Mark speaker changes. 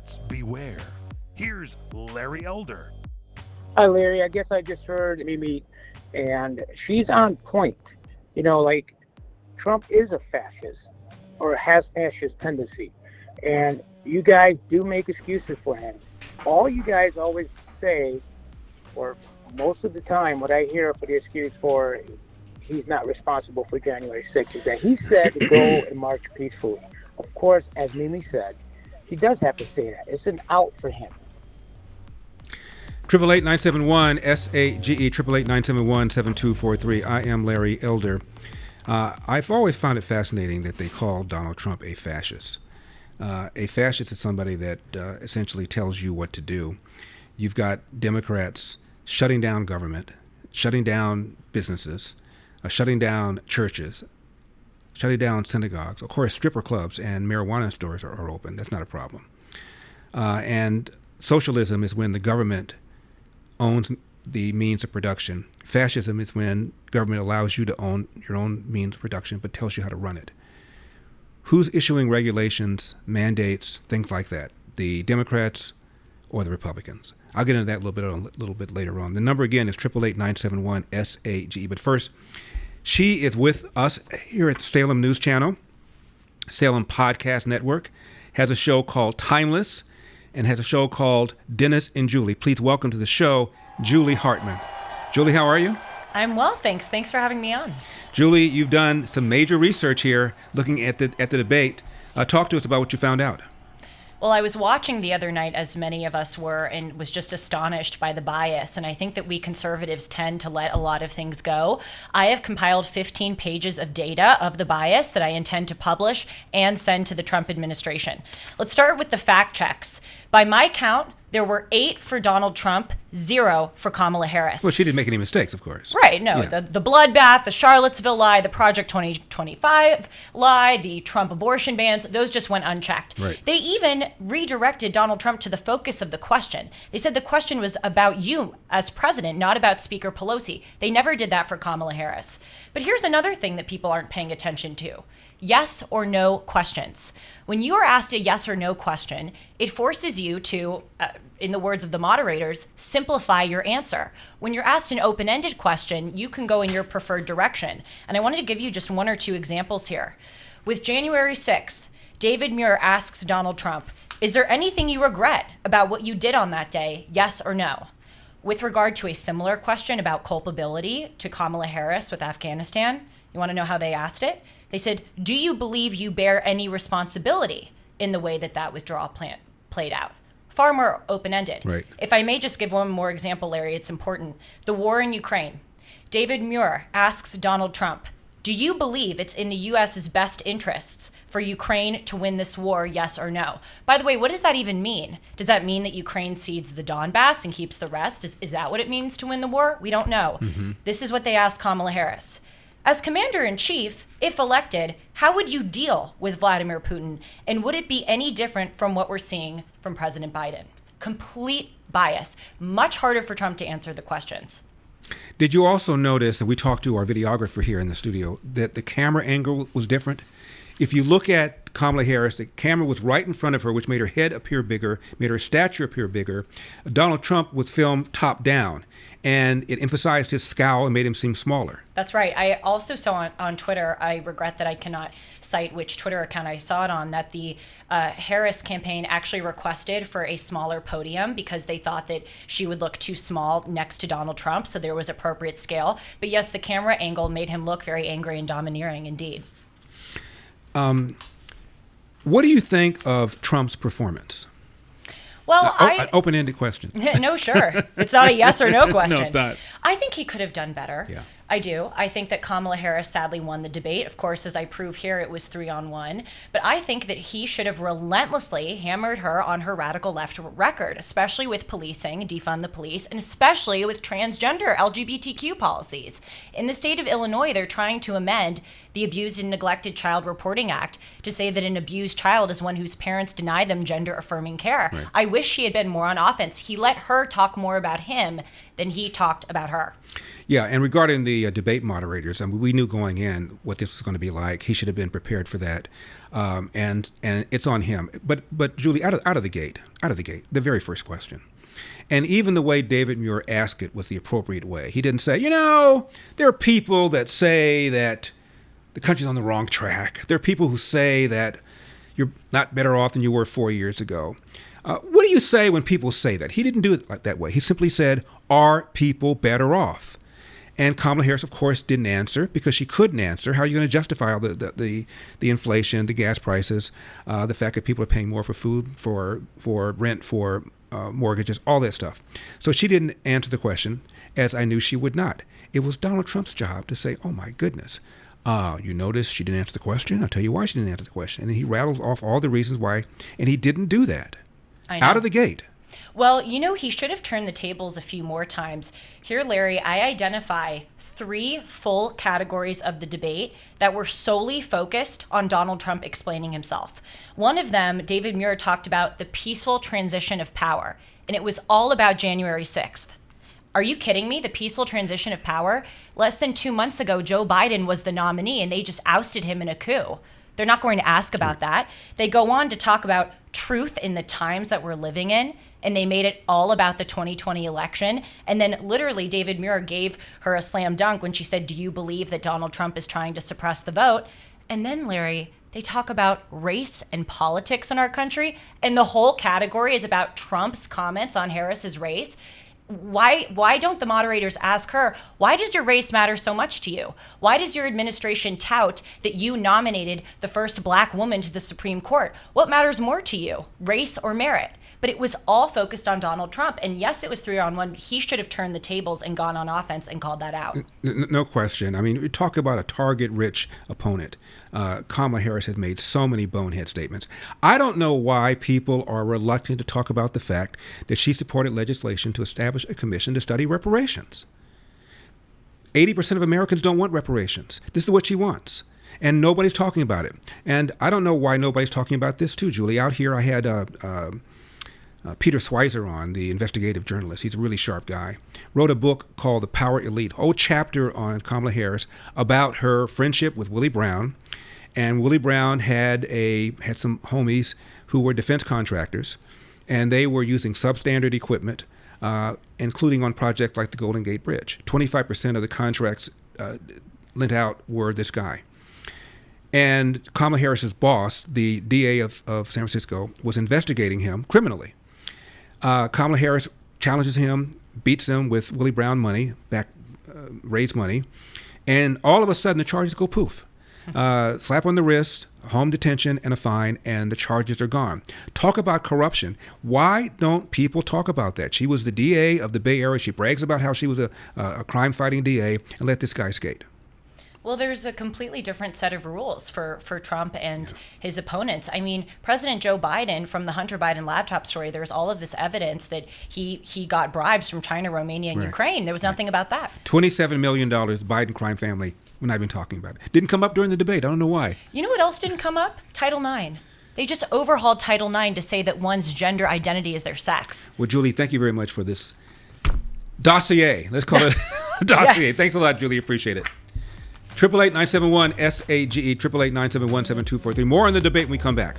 Speaker 1: Democrats, beware. Here's Larry Elder.
Speaker 2: Hi, Larry. I guess I just heard Mimi, and she's on point. Like Trump is a fascist or has fascist tendency, and you guys do make excuses for him. All you guys always say, or most of the time, what I hear for the excuse for he's not responsible for January 6th is that he said to go and march peacefully. Of course, as Mimi said, he does have to say that. It's an out for him.
Speaker 3: 888-971-SAGE, 888-971-7243. I am Larry Elder. I've always found it fascinating that they call Donald Trump a fascist. A fascist is somebody that essentially tells you what to do. You've got Democrats shutting down government, shutting down businesses, shutting down churches, shutting down synagogues. Of course, stripper clubs and marijuana stores are open. That's not a problem. And socialism is when the government owns the means of production. Fascism is when government allows you to own your own means of production but tells you how to run it. Who's issuing regulations, mandates, things like that? The Democrats or the Republicans? I'll get into that a little bit later on. The number again is 888-971-SAGE. But first, she is with us here at the Salem News Channel, Salem Podcast Network, has a show called Timeless, and has a show called Dennis and Julie. Please welcome to the show, Julie Hartman. Julie, how are you?
Speaker 4: I'm well, thanks. Thanks for having me on.
Speaker 3: Julie, you've done some major research here looking at the debate. Talk to us about what you found out.
Speaker 4: Well, I was watching the other night, as many of us were, and was just astonished by the bias. And I think that we conservatives tend to let a lot of things go. I have compiled 15 pages of data of the bias that I intend to publish and send to the Trump administration. Let's start with the fact checks. By my count, there were 8 for Donald Trump, 0 for Kamala Harris.
Speaker 3: Well, she didn't make any mistakes, of course.
Speaker 4: Right, no.
Speaker 3: Yeah.
Speaker 4: The bloodbath, the Charlottesville lie, the Project 2025 lie, the Trump abortion bans, those just went unchecked.
Speaker 3: Right.
Speaker 4: They even redirected Donald Trump to the focus of the question. They said the question was about you as president, not about Speaker Pelosi. They never did that for Kamala Harris. But here's another thing that people aren't paying attention to. Yes or no questions. When you are asked a yes or no question, it forces you to, in the words of the moderators, simplify your answer. When you're asked an open-ended question, you can go in your preferred direction. And I wanted to give you just 1 or 2 examples here. With January 6th, David Muir asks Donald Trump, is there anything you regret about what you did on that day, yes or no? With regard to a similar question about culpability to Kamala Harris with Afghanistan, you want to know how they asked it? They said, do you believe you bear any responsibility in the way that withdrawal plan played out? Far more open-ended.
Speaker 3: Right.
Speaker 4: If I may just give one more example, Larry, it's important. The war in Ukraine. David Muir asks Donald Trump, do you believe it's in the U.S.'s best interests for Ukraine to win this war, yes or no? By the way, what does that even mean? Does that mean that Ukraine cedes the Donbass and keeps the rest? Is that what it means to win the war? We don't know. Mm-hmm. This is what they asked Kamala Harris. As commander-in-chief, if elected, how would you deal with Vladimir Putin? And would it be any different from what we're seeing from President Biden? Complete bias. Much harder for Trump to answer the questions.
Speaker 3: Did you also notice, and we talked to our videographer here in the studio, that the camera angle was different? If you look at Kamala Harris, the camera was right in front of her, which made her head appear bigger, made her stature appear bigger. Donald Trump was filmed top down, and it emphasized his scowl and made him seem smaller.
Speaker 4: That's right. I also saw on Twitter, I regret that I cannot cite which Twitter account I saw it on, that the Harris campaign actually requested for a smaller podium because they thought that she would look too small next to Donald Trump, so there was appropriate scale. But yes, the camera angle made him look very angry and domineering indeed.
Speaker 3: What do you think of Trump's performance?
Speaker 4: Well,
Speaker 3: An open-ended question.
Speaker 4: No, sure. It's not a yes or no question.
Speaker 3: No, it's not.
Speaker 4: I think he could have done better.
Speaker 3: Yeah.
Speaker 4: I do. I think that Kamala Harris sadly won the debate. Of course, as I prove here, it was 3-on-1. But I think that he should have relentlessly hammered her on her radical left record, especially with policing, defund the police, and especially with transgender LGBTQ policies. In the state of Illinois, they're trying to amend the Abused and Neglected Child Reporting Act to say that an abused child is one whose parents deny them gender-affirming care.
Speaker 3: Right.
Speaker 4: I wish she had been more on offense. He let her talk more about him than he talked about her.
Speaker 3: Yeah, and regarding the the debate moderators. I mean, we knew going in what this was going to be like. He should have been prepared for that, and it's on him. But Julie, out of the gate, the very first question, and even the way David Muir asked it was the appropriate way. He didn't say, there are people that say that the country's on the wrong track. There are people who say that you're not better off than you were 4 years ago. What do you say when people say that? He didn't do it like that way. He simply said, are people better off? And Kamala Harris, of course, didn't answer because she couldn't answer. How are you going to justify all the inflation, the gas prices, the fact that people are paying more for food, for rent, for mortgages, all that stuff. So she didn't answer the question, as I knew she would not. It was Donald Trump's job to say, oh, my goodness. You notice she didn't answer the question? I'll tell you why she didn't answer the question. And then he rattles off all the reasons why, and he didn't do that. Out of the gate.
Speaker 4: Well, he should have turned the tables a few more times. Here, Larry, I identify 3 full categories of the debate that were solely focused on Donald Trump explaining himself. One of them, David Muir talked about the peaceful transition of power, and it was all about January 6th. Are you kidding me? The peaceful transition of power? Less than 2 months ago, Joe Biden was the nominee, and they just ousted him in a coup. They're not going to ask about that. They go on to talk about truth in the times that we're living in, and they made it all about the 2020 election. And then literally David Muir gave her a slam dunk when she said, do you believe that Donald Trump is trying to suppress the vote? And then, Larry, they talk about race and politics in our country, and the whole category is about Trump's comments on Harris's race. Why don't the moderators ask her, why does your race matter so much to you? Why does your administration tout that you nominated the first black woman to the Supreme Court? What matters more to you, race or merit? But it was all focused on Donald Trump. And yes, it was 3-on-1. He should have turned the tables and gone on offense and called that out.
Speaker 3: No question. I mean, we talk about a target-rich opponent. Kamala Harris had made so many bonehead statements. I don't know why people are reluctant to talk about the fact that she supported legislation to establish a commission to study reparations. 80% of Americans don't want reparations. This is what she wants. And nobody's talking about it. And I don't know why nobody's talking about this too, Julie. Out here, I had Peter Schweizer on, the investigative journalist. He's a really sharp guy. Wrote a book called The Power Elite, whole chapter on Kamala Harris about her friendship with Willie Brown. And Willie Brown had some homies who were defense contractors, and they were using substandard equipment, including on projects like the Golden Gate Bridge. 25% of the contracts lent out were this guy. And Kamala Harris's boss, the DA of San Francisco, was investigating him criminally. Kamala Harris challenges him, beats him with Willie Brown money, raised money, and all of a sudden the charges go poof. Slap on the wrist, home detention, and a fine, and the charges are gone. Talk about corruption. Why don't people talk about that? She was the DA of the Bay Area. She brags about how she was a crime-fighting DA, and let this guy skate.
Speaker 4: Well, there's a completely different set of rules for Trump and his opponents. I mean, President Joe Biden, from the Hunter Biden laptop story, there's all of this evidence that he got bribes from China, Romania, and Ukraine. There was nothing about that.
Speaker 3: $27 million, Biden crime family. We're not even talking about it. Didn't come up during the debate. I don't know why.
Speaker 4: You know what else didn't come up? Title IX. They just overhauled Title IX to say that one's gender identity is their sex.
Speaker 3: Well, Julie, thank you very much for this dossier. Let's call it a dossier.
Speaker 4: Yes.
Speaker 3: Thanks a lot, Julie. Appreciate it. 888-971-SAGE, 888-971-7243. More on the debate when we come back.